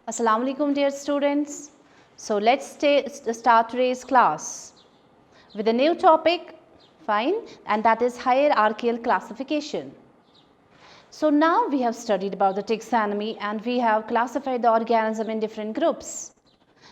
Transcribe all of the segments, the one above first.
Assalamu alaikum dear students. So let's start today's class with a new topic, fine, and that is hierarchical classification. So now we have studied about the taxonomy and we have classified the organism in different groups.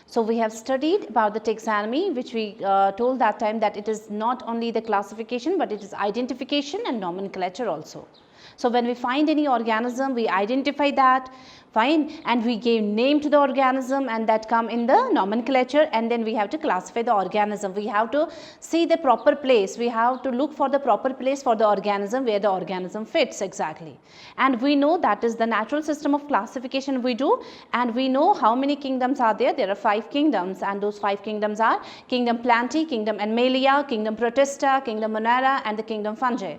So we have studied about the taxonomy, which we told that time that it is not only the classification but it is identification and nomenclature also. So when we find any organism, we identify that, fine, and we give name to the organism and that come in the nomenclature, and then we have to classify the organism. We have to see the proper place. We have to look for the proper place for the organism where the organism fits exactly. And we know that is the natural system of classification we do, and we know how many kingdoms are there. There are 5 kingdoms, and those 5 kingdoms are Kingdom Plantae, Kingdom Animalia, Kingdom Protista, Kingdom Monera and the Kingdom Fungi.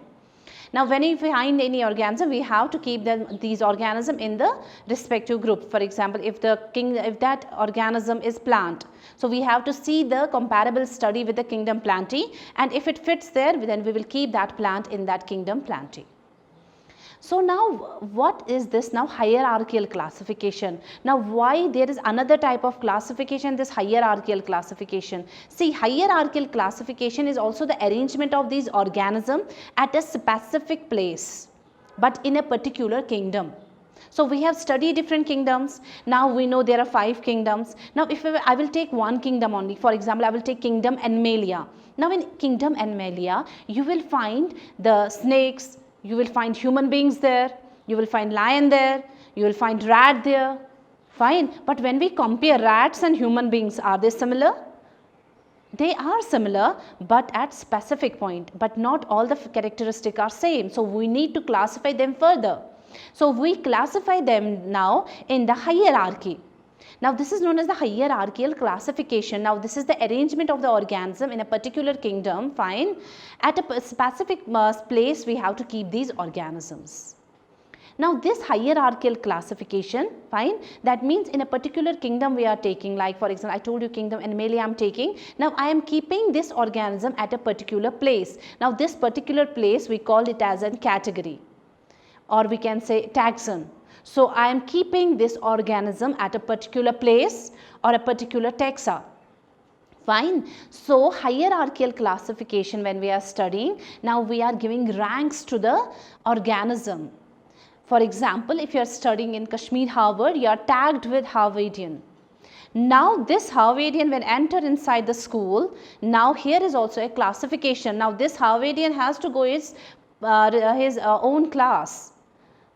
Now when we find any organism, we have to keep these organisms in the respective group. For example, if that organism is plant, so we have to see the comparable study with the Kingdom Plantae, and if it fits there, then we will keep that plant in that Kingdom Plantae. So now what is this now hierarchical classification? Now why there is another type of classification, this hierarchical classification? See, hierarchical classification is also the arrangement of these organisms at a specific place but in a particular kingdom. So we have studied different kingdoms. Now we know there are 5 kingdoms. Now if I will take one kingdom only, for example, I will take Kingdom Animalia. Now in Kingdom Animalia, you will find the snakes, you will find human beings there, you will find lion there, you will find rat there, fine. But when we compare rats and human beings, are they similar? They are similar, but at specific point, but not all the characteristics are same. So we need to classify them further. So we classify them now in the hierarchy. Now this is known as the hierarchical classification. Now this is the arrangement of the organism in a particular kingdom, fine. At a specific place we have to keep these organisms. Now this hierarchical classification, fine, that means in a particular kingdom we are taking, like for example I told you Kingdom Animalia I am taking. Now I am keeping this organism at a particular place. Now this particular place we call it as a category, or we can say taxon. So I am keeping this organism at a particular place or a particular taxa. Fine. So hierarchical classification, when we are studying, now we are giving ranks to the organism. For example, if you are studying in Kashmir Harvard, you are tagged with Harvardian. Now this Harvardian when enter inside the school, now here is also a classification. Now this Harvardian has to go his own class.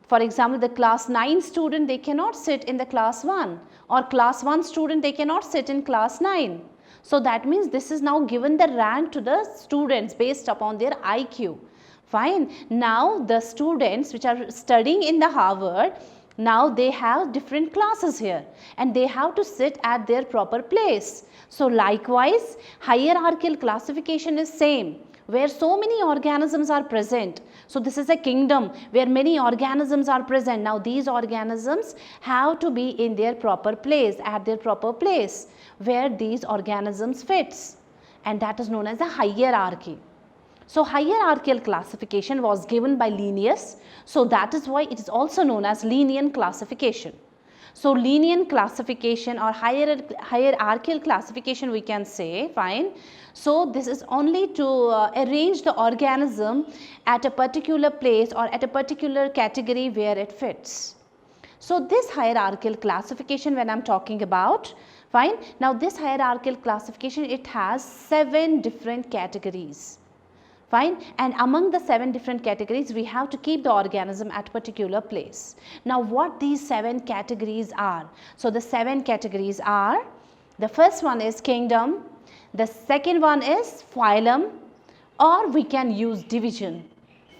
For example, the class 9 student, they cannot sit in the class 1, or class 1 student, they cannot sit in class 9. So that means this is now given the rank to the students based upon their IQ. Fine. Now the students which are studying in the Harvard, now they have different classes here and they have to sit at their proper place. So likewise, hierarchical classification is same, where so many organisms are present. So this is a kingdom where many organisms are present. Now these organisms have to be in their proper place, at their proper place where these organisms fits, and that is known as a hierarchy. So hierarchical classification was given by Linnaeus, so that is why it is also known as Linnaean classification. So Linnaean classification or hierarchical classification we can say, fine. So this is only to arrange the organism at a particular place or at a particular category where it fits. So this hierarchical classification when I am talking about, fine. Now this hierarchical classification, it has 7 different categories. Fine. And among the 7 different categories, we have to keep the organism at particular place. Now what these 7 categories are? So the 7 categories are, the first one is kingdom, the second one is phylum, or we can use division.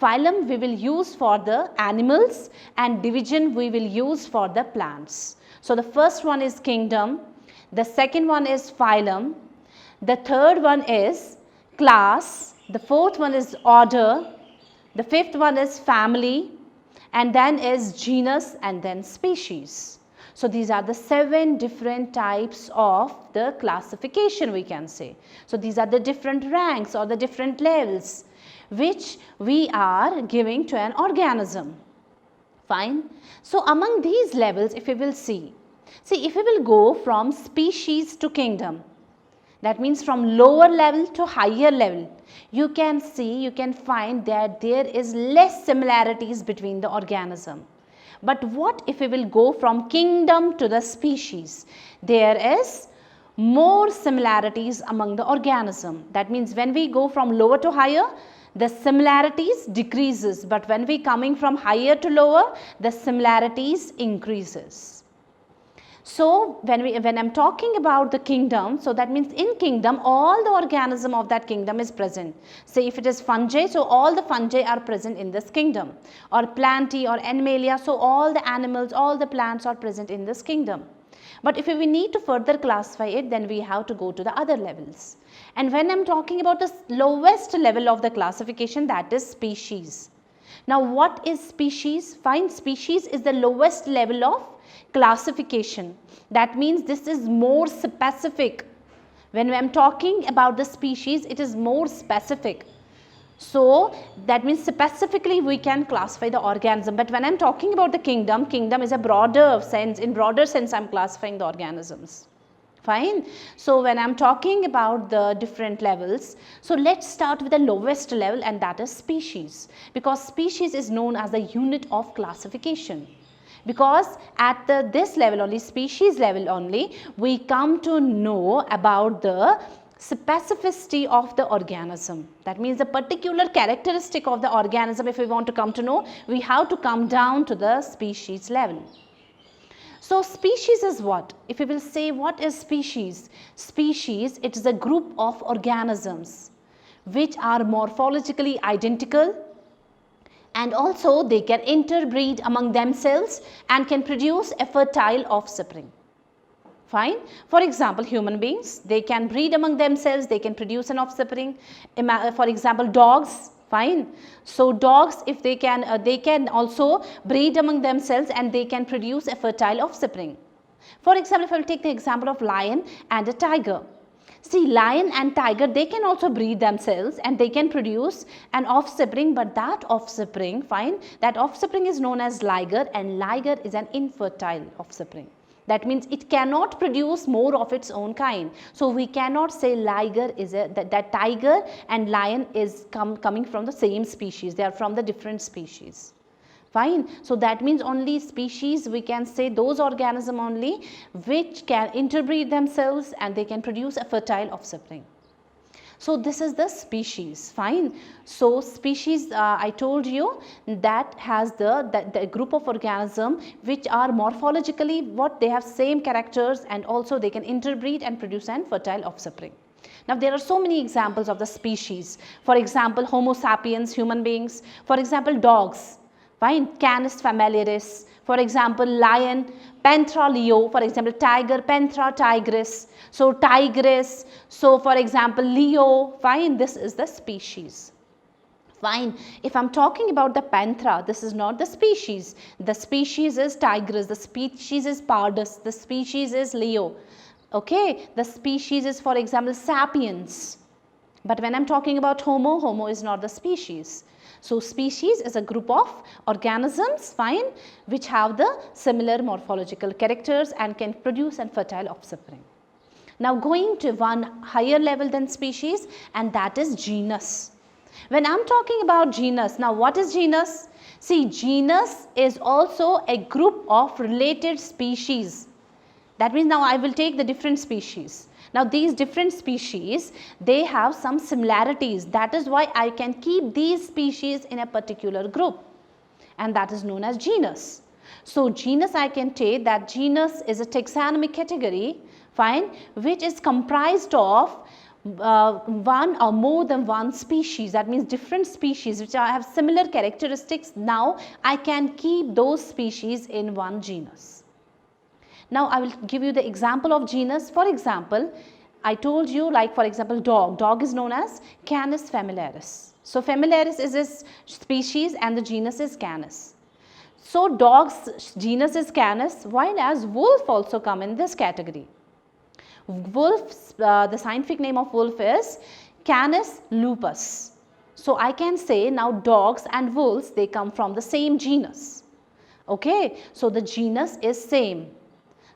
Phylum we will use for the animals and division we will use for the plants. So the first one is kingdom, the second one is phylum, the third one is class, the fourth one is order, the fifth one is family, and then is genus, and then species. So these are the 7 different types of the classification we can say. So these are the different ranks or the different levels which we are giving to an organism. Fine. So among these levels, if we will see, See, if we will go from species to kingdom, that means from lower level to higher level, you can see, you can find that there is less similarities between the organism. But what if we will go from kingdom to the species? There is more similarities among the organism. That means when we go from lower to higher, the similarities decreases, but when we coming from higher to lower, the similarities increases. So when I am talking about the kingdom, so that means in kingdom all the organism of that kingdom is present. Say if it is fungi, so all the fungi are present in this kingdom, or plantae or animalia, so all the animals, all the plants are present in this kingdom. But if we need to further classify it, then we have to go to the other levels. And when I am talking about the lowest level of the classification, that is species. Now what is species? Fine, species is the lowest level of classification. That means this is more specific. When I am talking about the species, it is more specific. So that means specifically we can classify the organism. But when I am talking about the kingdom, kingdom is a broader sense. In broader sense, I am classifying the organisms. Fine. So when I am talking about the different levels, so let's start with the lowest level, and that is species, because species is known as the unit of classification. Because at this level only, species level only, we come to know about the specificity of the organism. That means the particular characteristic of the organism, if we want to come to know, we have to come down to the species level. So species is what? If we will say what is species? Species, it is a group of organisms which are morphologically identical, and also they can interbreed among themselves and can produce a fertile offspring. Fine. For example, human beings, they can breed among themselves, they can produce an offspring. For example, dogs. Fine. So dogs, if they can also breed among themselves and they can produce a fertile offspring. For example, if I will take the example of lion and a tiger. See, lion and tiger, they can also breed themselves and they can produce an offspring, but that offspring, fine, that offspring is known as liger, and liger is an infertile offspring. That means it cannot produce more of its own kind. So we cannot say liger is that tiger and lion is coming from the same species. They are from the different species. Fine. So that means only species, we can say those organisms only which can interbreed themselves and they can produce a fertile offspring. So this is the species. Fine. So species, I told you, that has the group of organisms which are morphologically what they have same characters, and also they can interbreed and produce an fertile offspring. Now there are so many examples of the species. For example, Homo sapiens, human beings. For example, dogs. Fine, Canis familiaris. For example, lion, Panthera leo. For example, tiger, Panthera tigris. So tigress. So for example, Leo. Fine, this is the species. Fine. If I am talking about the Panthera, this is not the species. The species is tigress. The species is pardus. The species is Leo. Okay. The species is, for example, sapiens. But when I am talking about Homo, Homo is not the species. So species is a group of organisms, fine, which have the similar morphological characters and can produce an fertile offspring. Now going to one higher level than species, and that is genus. When I am talking about genus, now what is genus? See, genus is also a group of related species. That means now I will take the different species. Now these different species, they have some similarities. That is why I can keep these species in a particular group, and that is known as genus. So genus, I can take that genus is a taxonomic category, fine, which is comprised of one or more than one species. That means different species which have similar characteristics. Now I can keep those species in one genus. Now I will give you the example of genus. For example, I told you, like for example, dog. Dog is known as Canis familiaris. So familiaris is a species and the genus is Canis. So dog's genus is Canis, while as wolf also come in this category. Wolf, the scientific name of wolf is Canis lupus. So I can say now dogs and wolves, they come from the same genus. Okay, so the genus is same.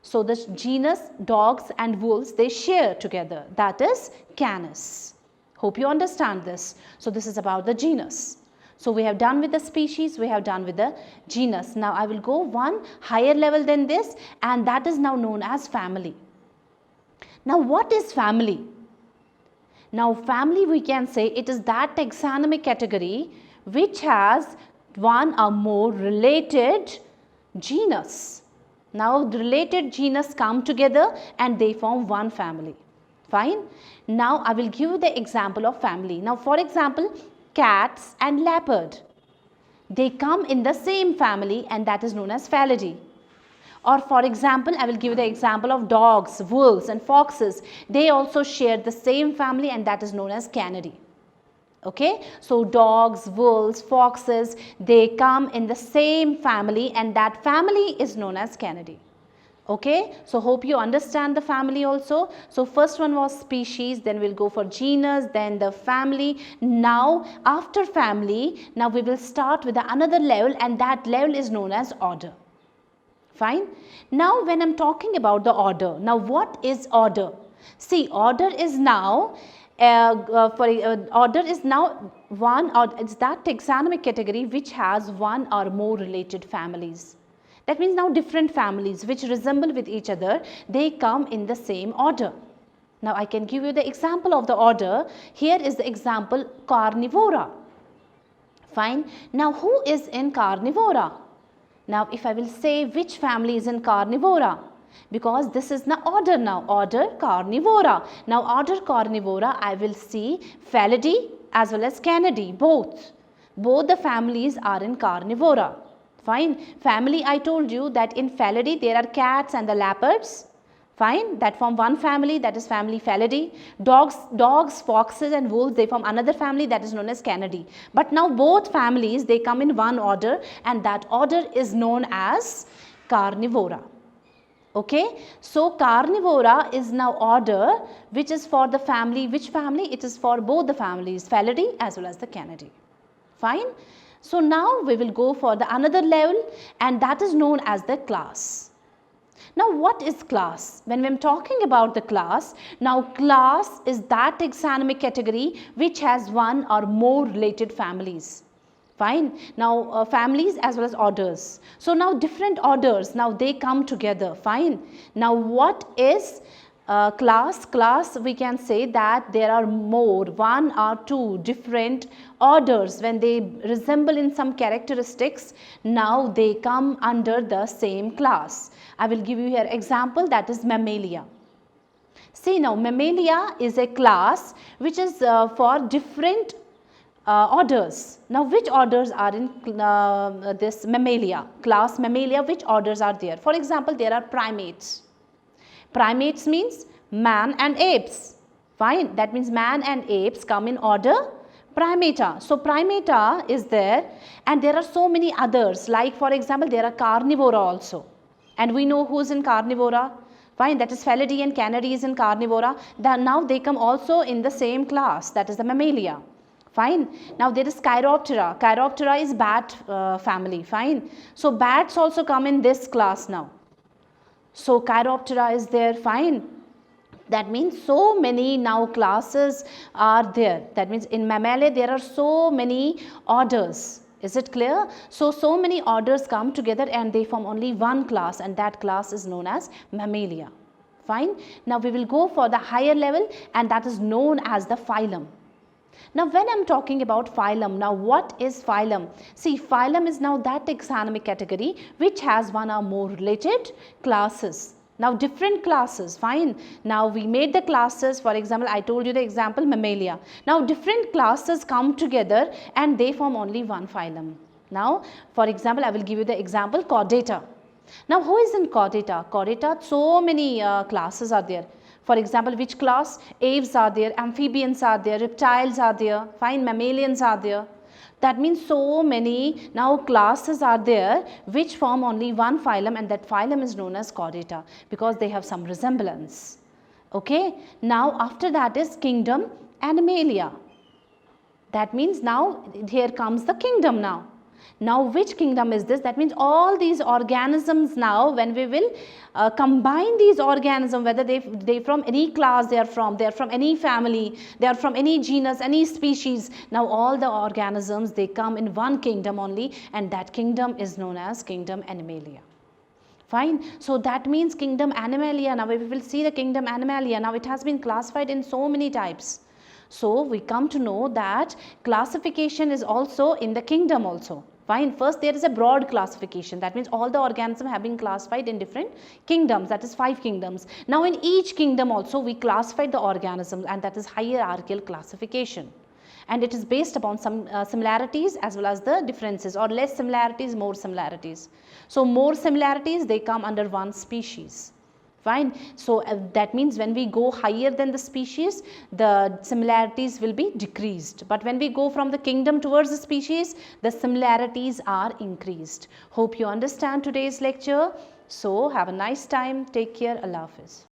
So the genus dogs and wolves, they share together, that is Canis. Hope you understand this. So this is about the genus. So we have done with the species, we have done with the genus. Now I will go one higher level than this, and that is now known as family. Now what is family? Now family, we can say it is that taxonomic category which has one or more related genus. Now related genus come together and they form one family. Fine. Now I will give you the example of family. Now for example, cats and leopard, they come in the same family and that is known as Felidae. Or for example, I will give you the example of dogs, wolves and foxes. They also share the same family and that is known as Canidae. Okay, so dogs, wolves, foxes, they come in the same family and that family is known as Canidae. Okay, so hope you understand the family also. So first one was species, then we'll go for genus, then the family. Now after family, now we will start with another level and that level is known as order. Fine. Now when I'm talking about the order, now what is order? See, order is now order is now one, or it's that taxonomic category which has one or more related families. That means now different families which resemble with each other, they come in the same order. Now I can give you the example of the order. Here is the example Carnivora. Fine. Now who is in Carnivora? Now if I will say which family is in Carnivora, because this is the order now, order Carnivora. Now order Carnivora, I will see Felidae as well as Canidae, both the families are in Carnivora. Fine. Family, I told you that in Felidae there are cats and the leopards. Fine, that form one family, that is family Felidae. Dogs, foxes and wolves, they form another family, that is known as Canidae. But now both families, they come in one order and that order is known as Carnivora. Okay, so Carnivora is now order which is for the family, which family? It is for both the families, Felidae as well as the Canidae. Fine. So now we will go for the another level and that is known as the class. Now what is class? When I am talking about the class, now class is that taxonomic category which has one or more related families. Fine. Now families as well as orders. So now different orders, now they come together. Fine. Now what is class? Class, we can say that there are more, one or two different orders. When they resemble in some characteristics, now they come under the same class. I will give you here example, that is Mammalia. See now, Mammalia is a class which is for different orders. Now which orders are in this Mammalia, class Mammalia, which orders are there? For example, there are primates. Primates means man and apes. Fine, that means man and apes come in order Primata. So Primata is there and there are so many others, like for example there are Carnivora also. And we know who is in Carnivora. Fine, that is Felidae and Canidae is in Carnivora. Now they come also in the same class, that is the Mammalia. Fine. Now there is Chiroptera. Chiroptera is bat family. Fine. So bats also come in this class now. So Chiroptera is there. Fine. That means so many now classes are there. That means in Mammalia there are so many orders. Is it clear? So many orders come together and they form only one class, and that class is known as Mammalia. Fine. Now we will go for the higher level and that is known as the phylum. Now when I am talking about phylum, now what is phylum? See, phylum is now that taxonomic category which has one or more related classes. Now different classes, fine. Now we made the classes, for example, I told you the example Mammalia. Now different classes come together and they form only one phylum. Now for example, I will give you the example Chordata. Now who is in Chordata? Chordata, so many classes are there. For example, which class? Aves are there, amphibians are there, reptiles are there, fine, mammalians are there. That means so many now classes are there which form only one phylum, and that phylum is known as Chordata because they have some resemblance. Okay. Now after that is kingdom Animalia. That means now here comes the kingdom now. Now which kingdom is this? That means all these organisms now, when we will combine these organisms, whether they from any class they are from any family, they are from any genus, any species, now all the organisms, they come in one kingdom only, and that kingdom is known as kingdom Animalia. Fine. So that means kingdom Animalia, now we will see the kingdom Animalia, now it has been classified in so many types. So we come to know that classification is also in the kingdom also. Fine. First there is a broad classification, that means all the organisms have been classified in different kingdoms, that is 5 kingdoms. Now in each kingdom also we classified the organisms, and that is hierarchical classification. And it is based upon some similarities as well as the differences, or less similarities, more similarities. So more similarities, they come under one species. Fine. So that means when we go higher than the species, the similarities will be decreased. But when we go from the kingdom towards the species, the similarities are increased. Hope you understand today's lecture. So have a nice time. Take care. Allah Hafiz.